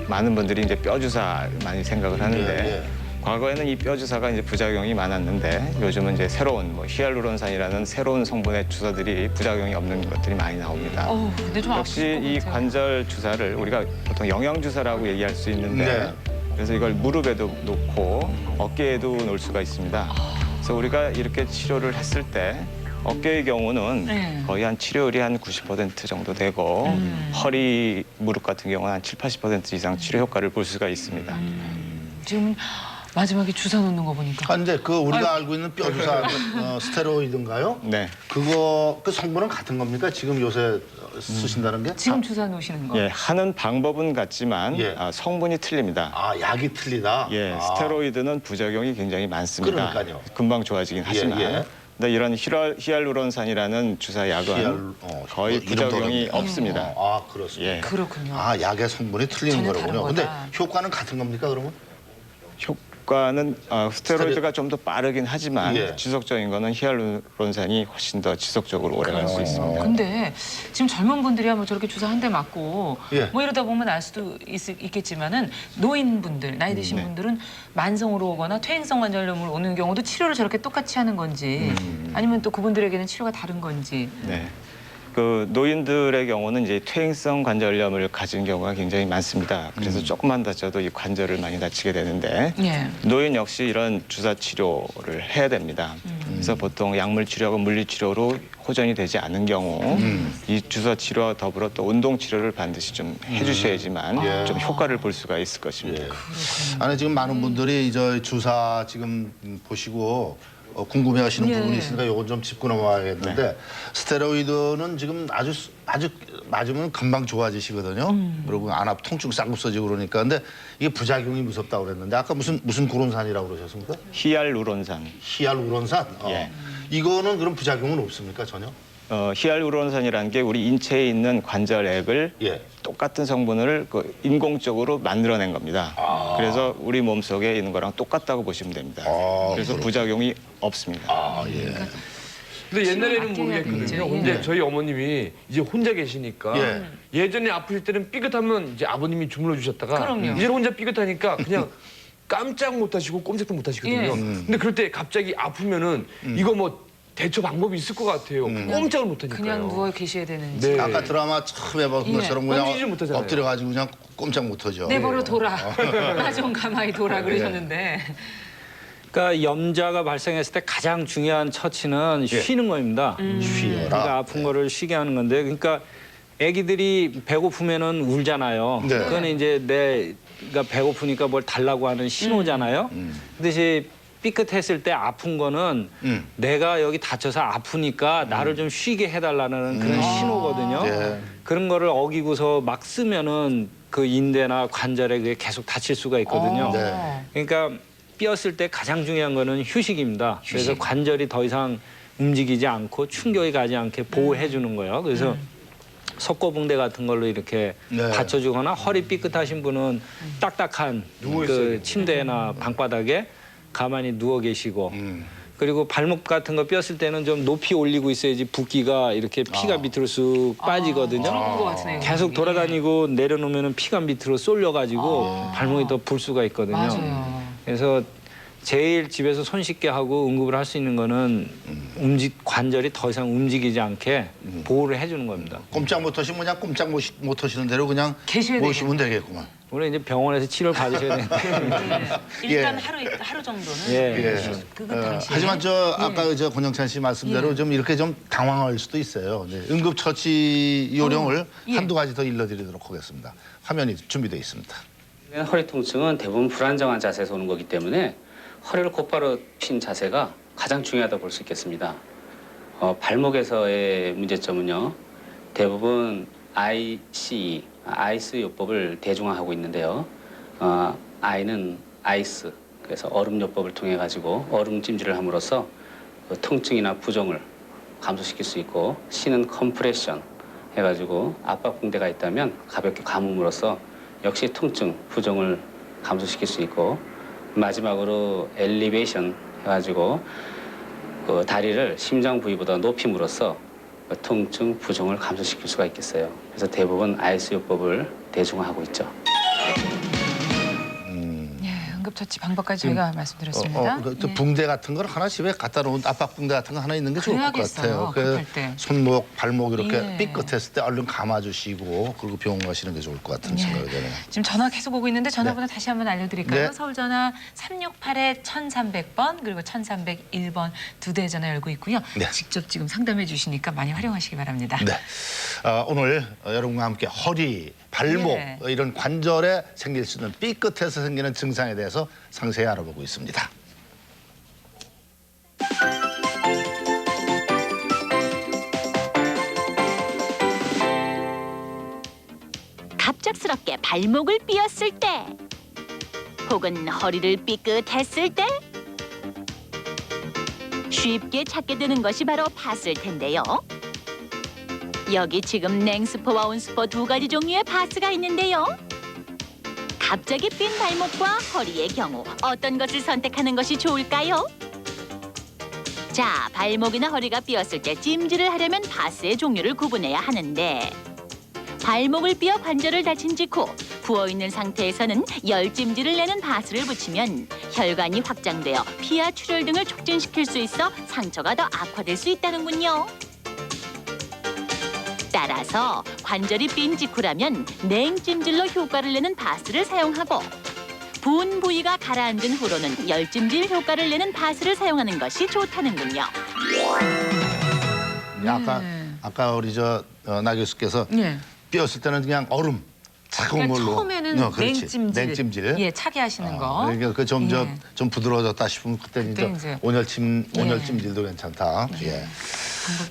많은 분들이 이제 뼈 주사 많이 생각을 하는데 예, 예. 과거에는 이 뼈 주사가 이제 부작용이 많았는데 요즘은 이제 새로운 히알루론산이라는 새로운 성분의 주사들이 부작용이 없는 것들이 많이 나옵니다. 근데 좀 역시 아프실 것 이 같아요. 관절 주사를 우리가 보통 영양 주사라고 얘기할 수 있는데 네. 그래서 이걸 무릎에도 놓고 어깨에도 놓을 수가 있습니다. 그래서 우리가 이렇게 치료를 했을 때 어깨의 경우는 네. 거의 한 치료율이 한 90% 정도 되고 허리, 무릎 같은 경우는 한 70% 이상 치료 효과를 볼 수가 있습니다. 지금 마지막에 주사 놓는 거 보니까. 아, 근데 그 우리가 알고 있는 뼈 주사 스테로이드인가요? 네. 그거 그 성분은 같은 겁니까? 지금 요새 쓰신다는 게? 지금 주사 놓으시는 거. 예, 하는 방법은 같지만 예. 성분이 틀립니다. 아, 약이 틀리다. 예, 아. 스테로이드는 부작용이 굉장히 많습니다. 그러니까요. 금방 좋아지긴 하지만. 예. 근데 이런 히알루론산이라는 주사약은 거의 이름 부작용이 들었네. 없습니다. 아, 그렇습니다. 예. 그렇군요. 아, 약의 성분이 틀리는 전혀 거군요. 다른 근데 거다. 효과는 같은 겁니까, 그러면? 효과는 스테로이드가 좀 더 빠르긴 하지만 예. 지속적인 거는 히알루론산이 훨씬 더 지속적으로 오래 갈 수 있습니다. 근데 지금 젊은 분들이야 뭐 저렇게 주사 한 대 맞고 예. 뭐 이러다 보면 알 수도 있겠지만은 노인분들 나이 드신 네. 분들은 만성으로 오거나 퇴행성 관절염으로 오는 경우도 치료를 저렇게 똑같이 하는 건지 아니면 또 그분들에게는 치료가 다른 건지. 네. 그 노인들의 경우는 이제 퇴행성 관절염을 가진 경우가 굉장히 많습니다. 그래서 조금만 다쳐도 이 관절을 많이 다치게 되는데 예. 노인 역시 이런 주사 치료를 해야 됩니다. 그래서 보통 약물 치료하고 물리 치료로 호전이 되지 않은 경우 이 주사 치료와 더불어 또 운동 치료를 반드시 좀 해주셔야지만 예. 좀 효과를 볼 수가 있을 것입니다. 예. 아니 지금 많은 분들이 저 주사 지금 보시고 궁금해하시는 예. 부분이 있으니까 이건 좀 짚고 넘어가야겠는데 스테로이드는 지금 아주 맞으면 금방 좋아지시거든요. 그리고 안 아프 통증 싹 없어지고 그러니까 근데 이게 부작용이 무섭다고 그랬는데 아까 무슨 구론산이라고 그러셨습니까? 히알루론산. 히알루론산. 예. 이거는 그럼 부작용은 없습니까 전혀? 히알루론산이라는 게 우리 인체에 있는 관절액을 예. 똑같은 성분을 인공적으로 만들어낸 겁니다. 그래서 우리 몸속에 있는 거랑 똑같다고 보시면 됩니다. 그래서 부작용이 없습니다. 아 예. 근데 옛날에는 아껴야 모르겠거든요. 되겠죠. 근데 예. 저희 어머님이 이제 혼자 계시니까 예. 예전에 아프실 때는 삐끗하면 이제 아버님이 주물러 주셨다가 그럼요. 이제 혼자 삐끗하니까 그냥 깜짝 못 하시고 꼼짝도 못 하시거든요. 예. 근데 그럴 때 갑자기 아프면은 이거 뭐 대처 방법이 있을 것 같아요. 꼼짝을 못 하니까요. 그냥 누워 계셔야 되는지. 네. 아까 드라마 처음 해본 예. 것처럼 멈추지 그냥 못하잖아요. 엎드려가지고 그냥 꼼짝 못하죠. 내버려 둬라. 나 좀 가만히 둬라 그러셨는데. 그러니까 염좌가 발생했을 때 가장 중요한 처치는 쉬는 겁니다. 쉬어라. 그러니까 아픈 거를 쉬게 하는 건데, 그러니까 아기들이 배고프면은 울잖아요. 네. 그건 이제 내가 배고프니까 뭘 달라고 하는 신호잖아요. 그 대신 삐끗했을 때 아픈 거는 내가 여기 다쳐서 아프니까 나를 좀 쉬게 해달라는 그런 신호거든요. 네. 그런 거를 어기고서 막 쓰면은 그 인대나 관절에 그게 계속 다칠 수가 있거든요. 네. 그러니까 삐었을 때 가장 중요한 거는 휴식입니다. 그래서 관절이 더 이상 움직이지 않고 충격이 가지 않게 보호해 주는 거예요. 그래서 석고붕대 같은 걸로 이렇게 네. 받쳐주거나 허리 삐끗하신 분은 딱딱한 그 침대나 방바닥에 가만히 누워 계시고 그리고 발목 같은 거 삐었을 때는 좀 높이 올리고 있어야지 붓기가 이렇게 피가 밑으로 쑥 빠지거든요. 그런 것 같으네요. 계속 돌아다니고 내려놓으면 피가 밑으로 쏠려가지고 발목이 더 불 수가 있거든요. 맞아요. 그래서 제일 집에서 손쉽게 하고 응급을 할 수 있는 거는 관절이 더 이상 움직이지 않게 보호를 해주는 겁니다. 꼼짝 못하시면 그냥 꼼짝 못 하시는 대로 그냥 계셔야 모시면 되겠구만. 우리 이제 병원에서 치료를 받으셔야 되는데. 일단 예. 하루 정도는. 예. 그건 당시. 하지만 아까 저 권영찬 씨 말씀대로 좀 이렇게 좀 당황할 수도 있어요. 네. 응급처치 요령을 한두 가지 더 일러드리도록 하겠습니다. 화면이 준비되어 있습니다. 허리 통증은 대부분 불안정한 자세에서 오는 거기 때문에 허리를 곧바로 핀 자세가 가장 중요하다고 볼 수 있겠습니다. 발목에서의 문제점은요. 대부분 ICE, 아이스 요법을 대중화하고 있는데요. I는 아이스, 그래서 얼음 요법을 통해 가지고 얼음 찜질을 함으로써 그 통증이나 부종을 감소시킬 수 있고, C는 컴프레션 해가지고 압박 붕대가 있다면 가볍게 감음으로써 역시 통증, 부종을 감소시킬 수 있고, 마지막으로 엘리베이션 해가지고 그 다리를 심장 부위보다 높임으로써 그 통증, 부종을 감소시킬 수가 있겠어요. 그래서 대부분 아이스 요법을 대중화하고 있죠. 예, 응급처치 방법까지 저희가 말씀드렸습니다. 그 붕대 같은 걸 하나 집에 갖다 놓은 압박 붕대 같은 거 하나 있는 게 좋을 것 그래야겠어요, 같아요. 급할 때. 손목, 발목 이렇게 예. 삐끗했을 때 얼른 감아주시고 그리고 병원 가시는 게 좋을 것 같은 예. 생각이 드네요. 지금 전화 계속 오고 있는데 전화번호 다시 한번 알려드릴까요? 네. 서울 전화 368-1300번 그리고 1301번 두 대 전화 열고 있고요. 네. 직접 지금 상담해 주시니까 많이 활용하시기 바랍니다. 네, 오늘 여러분과 함께 허리, 발목 예. 이런 관절에 생길 수 있는 삐끗해서 생기는 증상에 대해서 상세히 알아보고 있습니다. 갑작스럽게 발목을 삐었을 때 혹은 허리를 삐끗했을 때 쉽게 찾게 되는 것이 바로 바스일 텐데요. 여기 지금 냉스포와 온스포 두 가지 종류의 바스가 있는데요. 갑자기 삔 발목과 허리의 경우 어떤 것을 선택하는 것이 좋을까요? 자, 발목이나 허리가 삐었을 때 찜질을 하려면 바스의 종류를 구분해야 하는데 발목을 삐어 관절을 다친 직후 부어있는 상태에서는 열찜질을 내는 바스를 붙이면 혈관이 확장되어 피와 출혈 등을 촉진시킬 수 있어 상처가 더 악화될 수 있다는군요. 따라서 관절이 삔 직후라면 냉찜질로 효과를 내는 바스를 사용하고 부은 부위가 가라앉은 후로는 열찜질 효과를 내는 바스를 사용하는 것이 좋다는군요. 아까 우리 나 교수께서 예. 삐었을 때는 그냥 얼음 차가운 그러니까 걸로 처음에는 그렇지. 냉찜질. 예, 차게 하시는 거. 그러니까 그좀 예. 좀 부드러워졌다 싶으면 그때 그때 이제 이제. 온열찜질도 괜찮다. 예.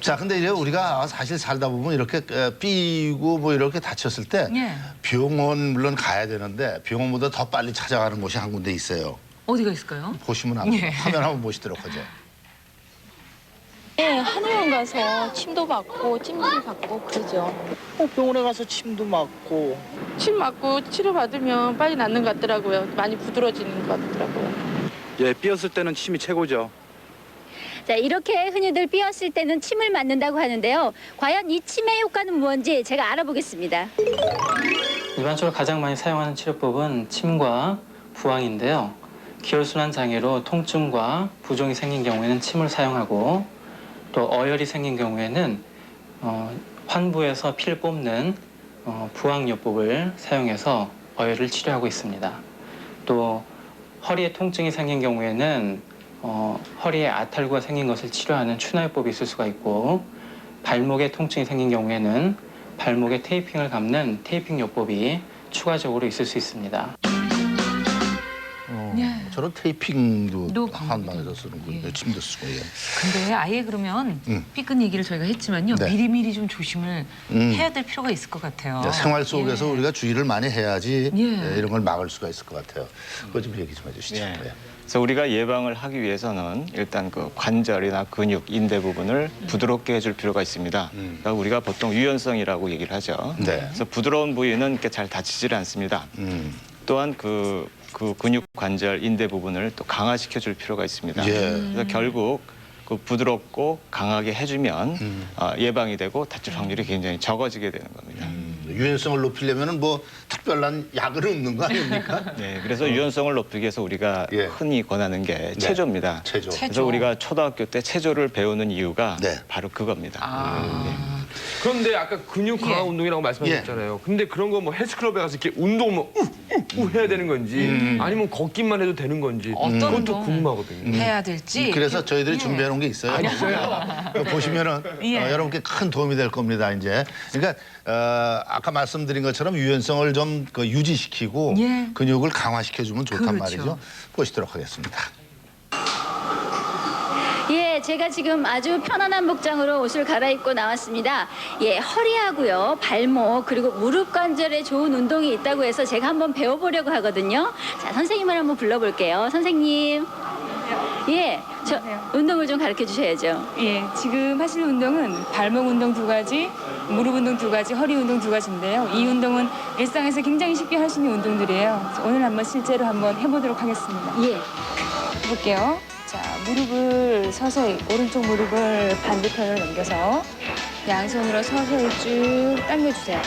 자, 근데 이제 우리가 사실 살다 보면 이렇게 삐고 뭐 이렇게 다쳤을 때 예. 병원 물론 가야 되는데 병원보다 더 빨리 찾아가는 곳이 한 군데 있어요. 어디가 있을까요? 보시면 합니다. 예. 화면 한번 보시도록 하죠. 네, 한의원 가서 침도 받고 찜질 받고 그러죠. 병원에 가서 침도 맞고. 침 맞고 치료받으면 빨리 낫는 것 같더라고요. 많이 부드러지는 것 같더라고요. 예, 삐었을 때는 침이 최고죠. 자, 이렇게 흔히들 삐었을 때는 침을 맞는다고 하는데요. 과연 이 침의 효과는 뭔지 제가 알아보겠습니다. 일반적으로 가장 많이 사용하는 치료법은 침과 부항인데요. 기혈순환 장애로 통증과 부종이 생긴 경우에는 침을 사용하고 또 어혈이 생긴 경우에는 환부에서 피를 뽑는 부항요법을 사용해서 어혈을 치료하고 있습니다. 또 허리에 통증이 생긴 경우에는 허리에 아탈구가 생긴 것을 치료하는 추나요법이 있을 수가 있고 발목에 통증이 생긴 경우에는 발목에 테이핑을 감는 테이핑요법이 추가적으로 있을 수 있습니다. 예. 저런 테이핑도 도 한방에서 쓰는군요. 예. 침도 쓰고. 예. 근데 아예 그러면 삐끗 얘기를 저희가 했지만요. 네. 미리미리 좀 조심을 해야 될 필요가 있을 것 같아요. 생활 속에서 예. 우리가 주의를 많이 해야지 예. 이런 걸 막을 수가 있을 것 같아요. 그거 좀 얘기 좀 해주시죠. 예. 네. 그래서 우리가 예방을 하기 위해서는 일단 그 관절이나 근육, 인대 부분을 부드럽게 해줄 필요가 있습니다. 그러니까 우리가 보통 유연성이라고 얘기를 하죠. 네. 그래서 부드러운 부위는 이렇게 잘 다치질 않습니다. 또한 그 근육, 관절, 인대 부분을 또 강화시켜 줄 필요가 있습니다. 예. 그래서 결국 그 부드럽고 강하게 해주면 예방이 되고 다칠 확률이 굉장히 적어지게 되는 겁니다. 유연성을 높이려면 뭐 특별한 약을 없는 거 아닙니까? 네, 그래서 유연성을 높이기 위해서 우리가 예. 흔히 권하는 게 체조입니다. 체조. 그래서 우리가 초등학교 때 체조를 배우는 이유가 네. 바로 그겁니다. 그런데 아까 근육 강화 운동이라고 말씀하셨잖아요. 근데 그런 거 뭐 헬스클럽에 가서 이렇게 운동 뭐 해야 되는 건지 아니면 걷기만 해도 되는 건지 어떤 그것도 운동 궁금하거든요. 해야 될지. 그래서 저희들이 예. 준비해 놓은 게 있어요. 보시면은 예. 여러분께 큰 도움이 될 겁니다. 이제 그러니까 아까 말씀드린 것처럼 유연성을 좀 그 유지시키고 예. 근육을 강화시켜 주면 좋단 그렇죠. 말이죠. 보시도록 하겠습니다. 예, 제가 지금 아주 편안한 복장으로 옷을 갈아입고 나왔습니다. 예, 허리하고요, 발목 그리고 무릎 관절에 좋은 운동이 있다고 해서 제가 한번 배워보려고 하거든요. 자, 선생님을 한번 불러볼게요. 선생님. 예, 저 운동을 좀 가르쳐 주셔야죠. 예, 지금 하시는 운동은 발목 운동 2가지, 무릎 운동 2가지, 허리 운동 2가지인데요. 이 운동은 일상에서 굉장히 쉽게 할 수 있는 운동들이에요. 그래서 오늘 한번 실제로 한번 해보도록 하겠습니다. 예. 해볼게요. 자, 무릎을 서서히, 오른쪽 무릎을 반대편으로 넘겨서 양손으로 서서히 쭉 당겨주세요.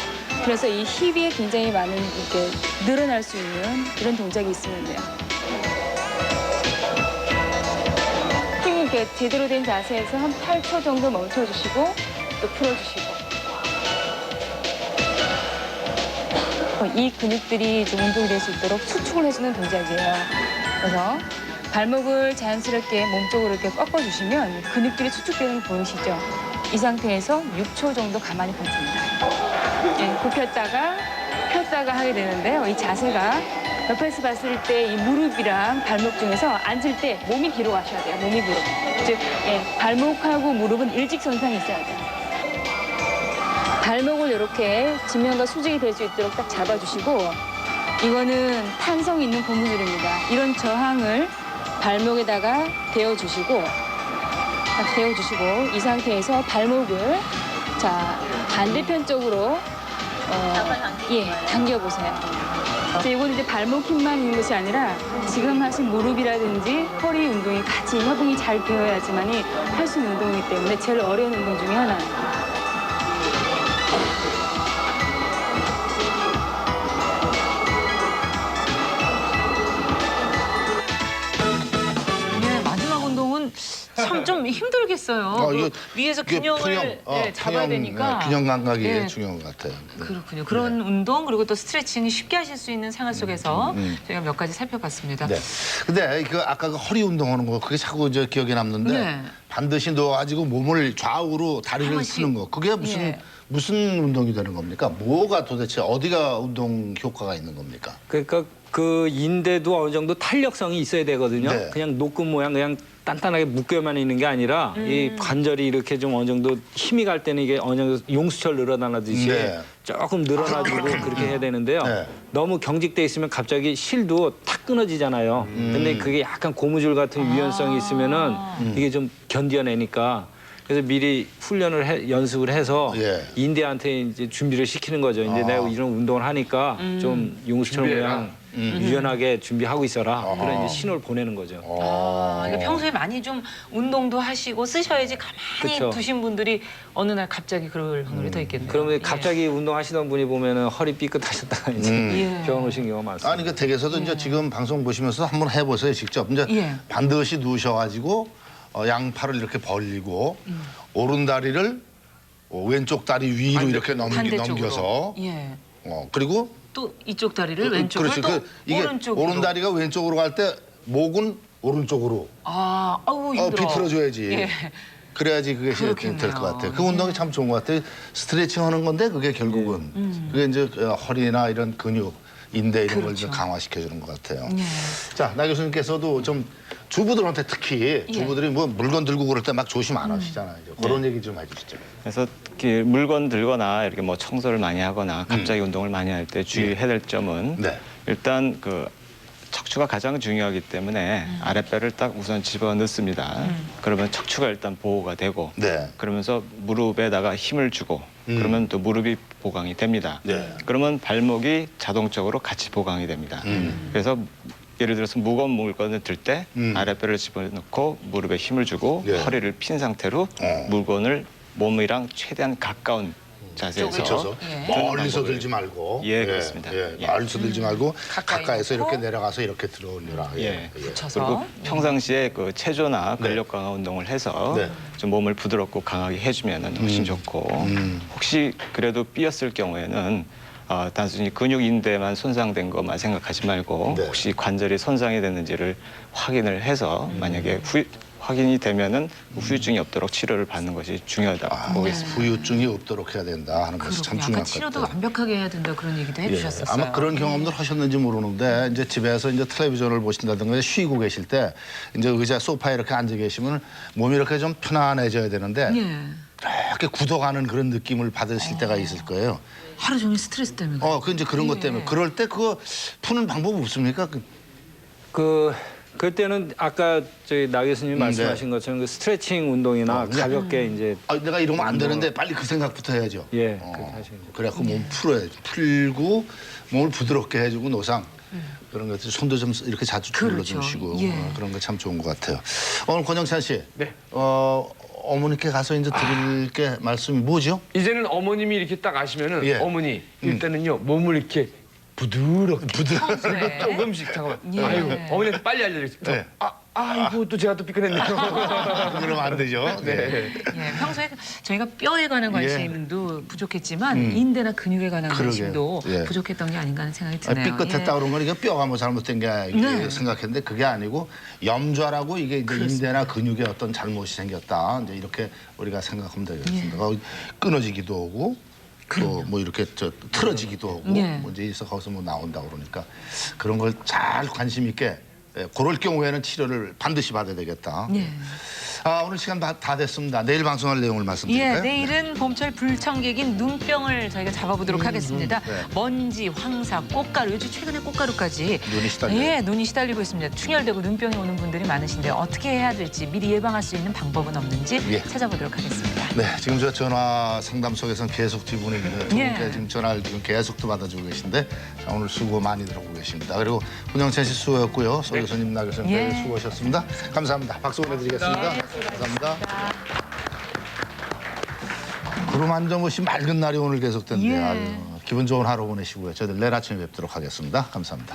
그래서 이 힙이 굉장히 많은 이렇게 늘어날 수 있는 이런 동작이 있으면 돼요. 이렇게 제대로 된 자세에서 한 8초 정도 멈춰주시고 또 풀어주시고 이 근육들이 좀 운동이 될 수 있도록 수축을 해주는 동작이에요. 그래서 발목을 자연스럽게 몸쪽으로 이렇게 꺾어주시면 근육들이 수축되는 거 보이시죠? 이 상태에서 6초 정도 가만히 걷습니다. 예, 굽혔다가 폈다가 하게 되는데요. 이 자세가 옆에서 봤을 때 이 무릎이랑 발목 중에서 앉을 때 몸이 뒤로 가셔야 돼요. 몸이 뒤로. 즉, 예, 발목하고 무릎은 일직선상에 있어야 돼요. 발목을 이렇게 지면과 수직이 될 수 있도록 딱 잡아주시고 이거는 탄성 있는 고무줄입니다. 이런 저항을 발목에다가 대어주시고 딱 대어주시고 이 상태에서 발목을 자 반대편 쪽으로 당겨보세요. 이건 이제 발목 힘만 있는 것이 아니라 지금 하신 무릎이라든지 허리 운동이 같이 협응이 잘 되어야지만이 할 수 있는 운동이기 때문에 제일 어려운 운동 중에 하나입니다. 네, 마지막 운동은 참 좀 힘들겠어요. 이거- 위에서 이게 균형을 잡아야 되니까. 균형 감각이 네. 중요한 것 같아요. 네. 그렇군요. 그런 운동 그리고 또 스트레칭이 쉽게 하실 수 있는 생활 속에서 저희가 몇 가지 살펴봤습니다. 네. 근데 그 아까 그 허리 운동하는 거 그게 자꾸 이제 기억에 남는데 네. 반드시 누워가지고 몸을 좌우로 다리를 한 번씩. 쓰는 거 그게 무슨 운동이 되는 겁니까? 뭐가 도대체 어디가 운동 효과가 있는 겁니까? 그러니까 그 인대도 어느 정도 탄력성이 있어야 되거든요. 네. 그냥 노끈 모양 그냥 단단하게 묶여만 있는 게 아니라 이 관절이 이렇게 좀 어느 정도 힘이 갈 때는 이게 어느 정도 용수철 늘어나듯이 네. 조금 늘어나지고 그렇게 해야 되는데요. 네. 너무 경직돼 있으면 갑자기 실도 탁 끊어지잖아요. 근데 그게 약간 고무줄 같은 유연성이 있으면은 이게 좀 견뎌내니까 그래서 미리 훈련을 연습을 해서 예. 인대한테 이제 준비를 시키는 거죠. 이제 내가 이런 운동을 하니까 좀 용수철 모양 유연하게 준비하고 있어라. 그런 이제 신호를 보내는 거죠. 그러니까 평소에 많이 좀 운동도 하시고 쓰셔야지 가만히 그쵸. 두신 분들이 어느 날 갑자기 그럴 확률이 더 있겠네요. 그러면 갑자기 운동하시던 분이 보면은 허리 삐끗하셨다가 이제 예. 병원 오신 경우가 많습니다. 아니 그 댁에서도 이제 지금 방송 보시면서 한번 해보세요 직접. 이제 예. 반드시 누우셔가지고 양팔을 이렇게 벌리고 오른 다리를 왼쪽 다리 위로 이렇게 반대쪽으로. 넘겨서 예. 그리고 또 이쪽 다리를 왼쪽으로 그렇지. 또 이게 오른쪽으로. 오른 다리가 왼쪽으로 갈 때 목은 오른쪽으로 아우 힘들어. 비틀어줘야지. 예. 그래야지 그게 될 그렇겠네요. 것 같아요. 그 운동이 참 좋은 것 같아요. 스트레칭 하는 건데 그게 결국은 그게 이제 허리나 이런 근육, 인대 이런 걸 좀 강화시켜주는 것 같아요. 예. 자, 나 교수님께서도 좀 주부들한테 특히 주부들이 뭐 물건 들고 그럴 때 막 조심 안 하시잖아요. 그런 얘기 좀 해주시죠. 그래서 이렇게 물건 들거나 이렇게 뭐 청소를 많이 하거나 갑자기 운동을 많이 할 때 주의해야 될 점은 네. 일단 그 척추가 가장 중요하기 때문에 아랫배를 딱 우선 집어 넣습니다. 그러면 척추가 일단 보호가 되고 네. 그러면서 무릎에다가 힘을 주고 그러면 또 무릎이 보강이 됩니다. 네. 그러면 발목이 자동적으로 같이 보강이 됩니다. 그래서 예를 들어서 무거운 물건을 들 때 아랫배를 집어넣고 무릎에 힘을 주고 네. 허리를 핀 상태로 물건을 몸이랑 최대한 가까운 자세에서 그쳐서 멀리서 들지 말고. 예, 그렇습니다. 예. 멀리서 들지 말고 가까이서 놓고. 이렇게 내려가서 이렇게 들어올려라. 예. 붙여서. 그리고 평상시에 그 체조나 근력 강화 운동을 해서 네. 좀 몸을 부드럽고 강하게 해주면 훨씬 좋고 혹시 그래도 삐었을 경우에는 단순히 근육 인대만 손상된 것만 생각하지 말고 네. 혹시 관절이 손상이 됐는지를 확인을 해서 만약에 확인이 되면은 후유증이 없도록 치료를 받는 것이 중요하다고 보겠습니다. 후유증이 없도록 해야 된다 하는 것이 참 그렇군요. 중요할 아까 것 치료도 같아요. 완벽하게 해야 된다 그런 얘기도 해주셨었어요. 아마 그런 경험들 하셨는지 모르는데 이제 집에서 이제 텔레비전을 보신다든가 쉬고 계실 때 이제 의자 소파에 이렇게 앉아 계시면 몸이 이렇게 좀 편안해져야 되는데 이렇게 굳어가는 그런 느낌을 받으실 때가 있을 거예요. 하루 종일 스트레스 때문에. 그 이제 그런 것 때문에 그럴 때 그거 푸는 방법 없습니까? 그때는 아까 저희 나 교수님 말씀하신 것처럼 그 스트레칭 운동이나 가볍게 이제 내가 이러면 안 되는데 빨리 그 생각부터 해야죠. 예, 그렇게 하시는 거죠. 그래갖고 몸 풀어야죠. 풀고 몸을 부드럽게 해주고 노상. 그런 것들 손도 좀 이렇게 자주 눌러주시고 그런 거 참 좋은 것 같아요. 오늘 권영찬 씨, 네. 어머니께 가서 이제 드릴 게 말씀이 뭐죠? 이제는 어머님이 이렇게 딱 아시면은 예. 어머니 일단은요 몸을 이렇게 부드럽게 평소에. 조금씩 잠깐만. 예. 아이고 어머니한테 빨리 알려주세요. 네. 아이고 또 제가 또 삐끗했네요. 그러면 안 되죠. 네. 예, 평소에 저희가 뼈에 관한 관심도 부족했지만 인대나 근육에 관한 관심도 부족했던 게 아닌가 하는 생각이 드네요. 삐끗했다 그런 건 이게 뼈가 뭐 잘못된 게 생각했는데 그게 아니고 염좌라고 이게 이제 인대나 근육에 어떤 잘못이 생겼다. 이제 이렇게 우리가 생각하면 되겠습니다. 끊어지기도 하고 또 뭐 이렇게 틀어지기도 하고 뭐 이제 있어 거기서 뭐 나온다 그러니까 그런 걸 잘 관심 있게 그럴 경우에는 치료를 반드시 받아야 되겠다. 오늘 시간 다 됐습니다. 내일 방송할 내용을 말씀드릴까요? 예, 내일은 봄철 불청객인 눈병을 저희가 잡아보도록 하겠습니다. 먼지, 황사, 꽃가루, 요즘 최근에 꽃가루까지 눈이 시달려요. 눈이 시달리고 있습니다. 충혈되고 눈병이 오는 분들이 많으신데 어떻게 해야 될지 미리 예방할 수 있는 방법은 없는지 찾아보도록 하겠습니다. 네, 지금 저 전화 상담석에서는 계속 두 분이 두 분께 지금 전화를 지금 계속 또 받아주고 계신데 자, 오늘 수고 많이 들어오고 계십니다. 그리고 권영찬 씨 수고였고요. 소 교수님, 나 교수님 수고하셨습니다. 감사합니다. 박수 보내드리겠습니다. 감사합니다. 구름 한 점 없이 맑은 날이 오늘 계속된대요. 기분 좋은 하루 보내시고요. 저희들 내일 아침에 뵙도록 하겠습니다. 감사합니다.